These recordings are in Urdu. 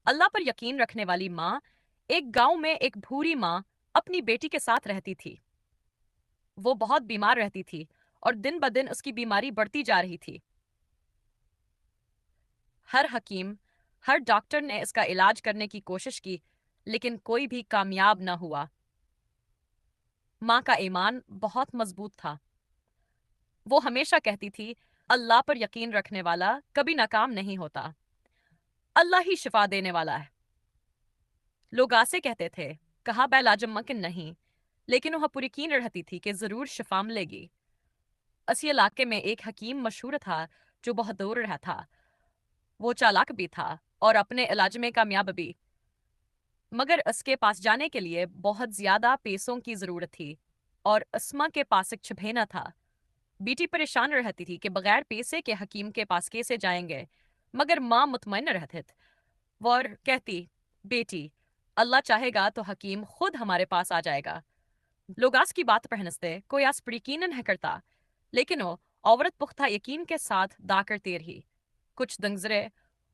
اللہ پر یقین رکھنے والی ماں ایک گاؤں میں ایک بھوری ماں اپنی بیٹی کے ساتھ رہتی تھی۔ وہ بہت بیمار رہتی تھی اور دن بدن اس کی بیماری بڑھتی جا رہی تھی۔ ہر حکیم، ہر ڈاکٹر نے اس کا علاج کرنے کی کوشش کی، لیکن کوئی بھی کامیاب نہ ہوا۔ ماں کا ایمان بہت مضبوط تھا۔ وہ ہمیشہ کہتی تھی، اللہ پر یقین رکھنے والا کبھی ناکام نہیں ہوتا۔ اللہ ہی شفا دینے والا ہے۔ لوگ آسے کہتے تھے، کہا بعلاج ممکن نہیں، لیکن وہ پر یقین رہتی تھی کہ ضرور شفا ملے گی۔ اسی علاقے میں ایک حکیم مشہور تھا جو بہت دور رہا تھا۔ وہ چالاک بھی تھا اور اپنے علاج میں کامیاب بھی، مگر اس کے پاس جانے کے لیے بہت زیادہ پیسوں کی ضرورت تھی اور اسما کے پاس ایک چھپینا تھا۔ بیٹی پریشان رہتی تھی کہ بغیر پیسے کے حکیم کے پاس کیسے جائیں گے، مگر ماں مطمئن رہتی تھی۔ وہ کہتی، بیٹی، اللہ چاہے گا تو حکیم خود ہمارے پاس آ جائے گا۔ لوگ آس کی بات پہنستے، کوئی آس پر یقین نہ کرتا، لیکن وہ عورت پختہ یقین کے ساتھ دا کرتی رہی۔ کچھ دن گزرے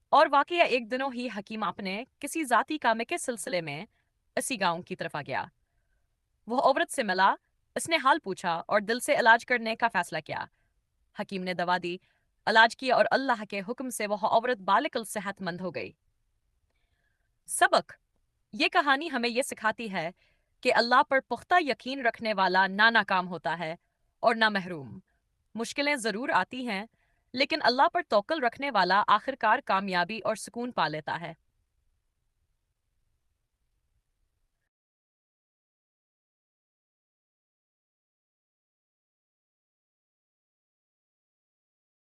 اور واقعہ ایک دنوں ہی حکیم اپنے کسی ذاتی کام کے سلسلے میں اسی گاؤں کی طرف گیا۔ وہ عورت سے ملا، اس نے حال پوچھا اور دل سے علاج کرنے کا فیصلہ کیا۔ حکیم نے دوا دی، علاج کیا اور اللہ کے حکم سے وہ عورت بالکل صحت مند ہو گئی۔ سبق: یہ کہانی ہمیں یہ سکھاتی ہے کہ اللہ پر پختہ یقین رکھنے والا نہ ناکام ہوتا ہے اور نہ محروم۔ مشکلیں ضرور آتی ہیں، لیکن اللہ پر توکل رکھنے والا آخرکار کامیابی اور سکون پا لیتا ہے۔